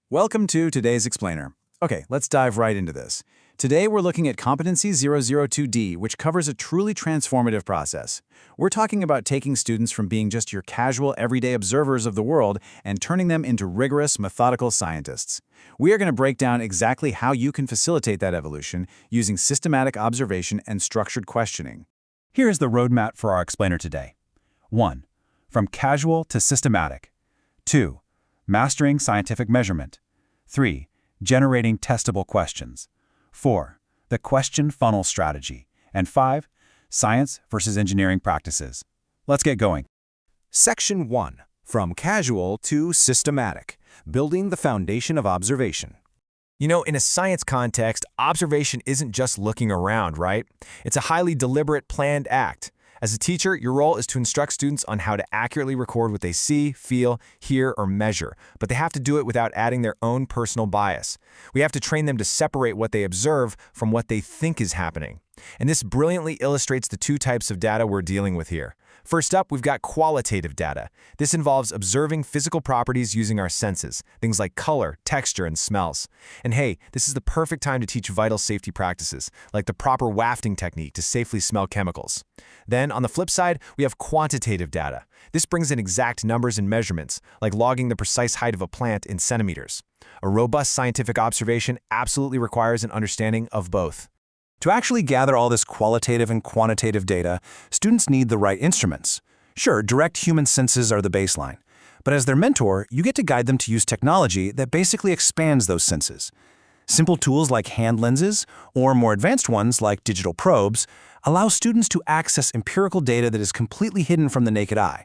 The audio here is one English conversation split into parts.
Welcome to today's explainer. Okay, let's dive right into this. Today we're looking at Competency 002D, which covers a truly transformative process. We're talking about taking students from being just your casual, everyday observers of the world and turning them into rigorous, methodical scientists. We are going to break down exactly how you can facilitate that evolution using systematic observation and structured questioning. Here is the roadmap for our explainer today. 1. From casual to systematic. 2. Mastering scientific measurement. 3. Generating testable questions. 4. The question funnel strategy. And 5. Science versus engineering practices. Let's get going. Section 1. From casual to systematic. Building the foundation of observation. You know, in a science context, observation isn't just looking around, right? It's a highly deliberate, planned act. As a teacher, your role is to instruct students on how to accurately record what they see, feel, hear, or measure, but they have to do it without adding their own personal bias. We have to train them to separate what they observe from what they think is happening. And this brilliantly illustrates the two types of data we're dealing with here. First up, we've got qualitative data. This involves observing physical properties using our senses, things like color, texture, and smells. And hey, this is the perfect time to teach vital safety practices, like the proper wafting technique to safely smell chemicals. Then, on the flip side, we have quantitative data. This brings in exact numbers and measurements, like logging the precise height of a plant in centimeters. A robust scientific observation absolutely requires an understanding of both. To actually gather all this qualitative and quantitative data, students need the right instruments. Sure, direct human senses are the baseline, but as their mentor, you get to guide them to use technology that basically expands those senses. Simple tools like hand lenses, or more advanced ones like digital probes, allow students to access empirical data that is completely hidden from the naked eye.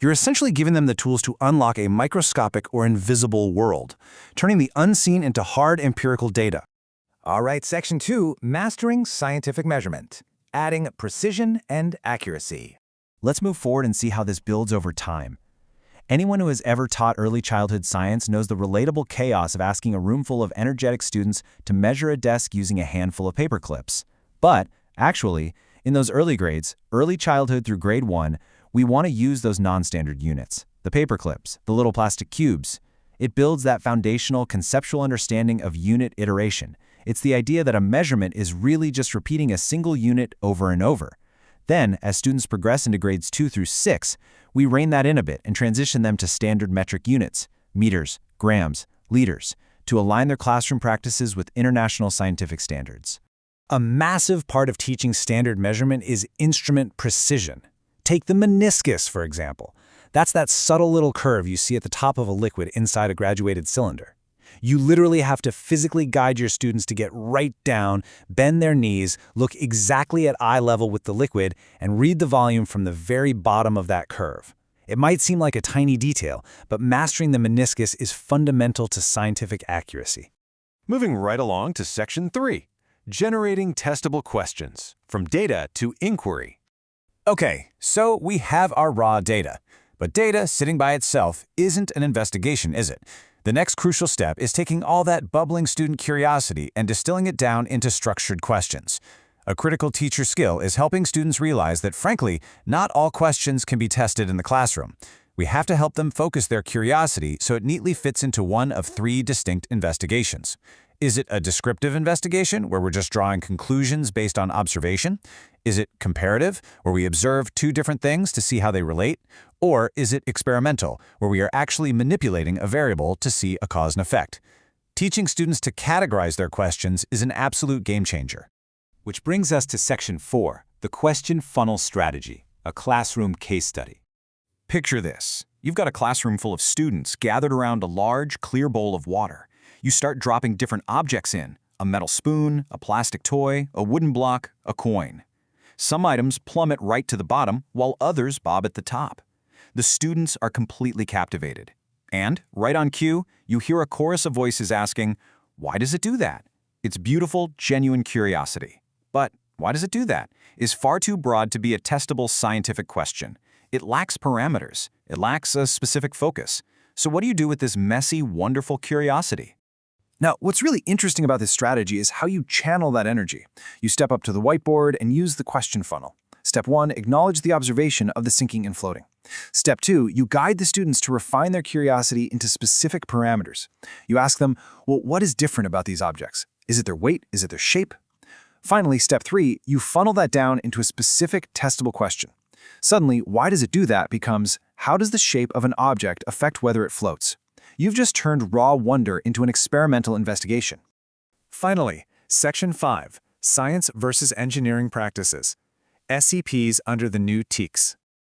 You're essentially giving them the tools to unlock a microscopic or invisible world, turning the unseen into hard empirical data. All right, Section 2, Mastering Scientific Measurement. Adding precision and accuracy. Let's move forward and see how this builds over time. Anyone who has ever taught early childhood science knows the relatable chaos of asking a room full of energetic students to measure a desk using a handful of paper clips. But, actually, in those early grades, early childhood through grade 1, we want to use those non-standard units, the paper clips, the little plastic cubes. It builds that foundational conceptual understanding of unit iteration. It's the idea that a measurement is really just repeating a single unit over and over. Then, as students progress into grades 2 through 6, we rein that in a bit and transition them to standard metric units, meters, grams, liters, to align their classroom practices with international scientific standards. A massive part of teaching standard measurement is instrument precision. Take the meniscus, for example. That's that subtle little curve you see at the top of a liquid inside a graduated cylinder. You literally have to physically guide your students to get right down, bend their knees, look exactly at eye level with the liquid, and read the volume from the very bottom of that curve. It might seem like a tiny detail, but mastering the meniscus is fundamental to scientific accuracy. Moving right along to Section 3, Generating Testable Questions. From data to inquiry. Okay, so we have our raw data. But data sitting by itself isn't an investigation, is it? The next crucial step is taking all that bubbling student curiosity and distilling it down into structured questions. A critical teacher skill is helping students realize that, frankly, not all questions can be tested in the classroom. We have to help them focus their curiosity so it neatly fits into one of 3 distinct investigations. Is it a descriptive investigation, where we're just drawing conclusions based on observation? Is it comparative, where we observe 2 different things to see how they relate? Or is it experimental, where we are actually manipulating a variable to see a cause and effect? Teaching students to categorize their questions is an absolute game changer. Which brings us to Section 4, the question funnel strategy, a classroom case study. Picture this. You've got a classroom full of students gathered around a large, clear bowl of water. You start dropping different objects in: a metal spoon, a plastic toy, a wooden block, a coin. Some items plummet right to the bottom, while others bob at the top. The students are completely captivated. And, right on cue, you hear a chorus of voices asking, "Why does it do that?" It's beautiful, genuine curiosity. But why does it do that? Is far too broad to be a testable scientific question. It lacks parameters. It lacks a specific focus. So what do you do with this messy, wonderful curiosity? Now, what's really interesting about this strategy is how you channel that energy. You step up to the whiteboard and use the question funnel. Step 1, acknowledge the observation of the sinking and floating. Step 2, you guide the students to refine their curiosity into specific parameters. You ask them, well, what is different about these objects? Is it their weight? Is it their shape? Finally, step 3, you funnel that down into a specific testable question. Suddenly, why does it do that becomes, how does the shape of an object affect whether it floats? You've just turned raw wonder into an experimental investigation. Finally, Section 5, Science versus Engineering Practices. SEPs under the new TEKS.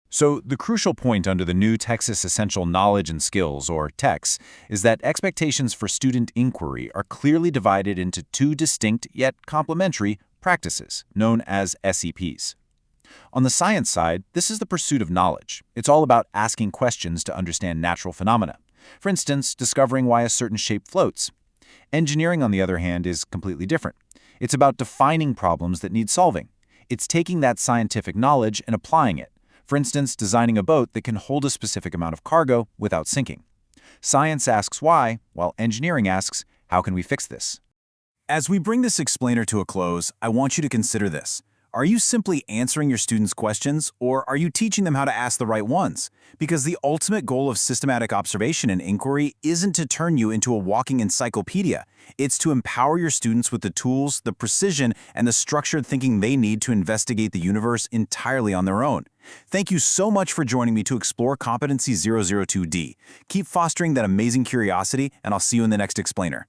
So the crucial point under the new Texas Essential Knowledge and Skills, or TEKS, is that expectations for student inquiry are clearly divided into two distinct yet complementary practices, known as SEPs. On the science side, this is the pursuit of knowledge. It's all about asking questions to understand natural phenomena. For instance, discovering why a certain shape floats. Engineering, on the other hand, is completely different. It's about defining problems that need solving. It's taking that scientific knowledge and applying it. For instance, designing a boat that can hold a specific amount of cargo without sinking. Science asks why, while engineering asks, how can we fix this? As we bring this explainer to a close, I want you to consider this. Are you simply answering your students' questions, or are you teaching them how to ask the right ones? Because the ultimate goal of systematic observation and inquiry isn't to turn you into a walking encyclopedia. It's to empower your students with the tools, the precision, and the structured thinking they need to investigate the universe entirely on their own. Thank you so much for joining me to explore Competency 002D. Keep fostering that amazing curiosity, and I'll see you in the next explainer.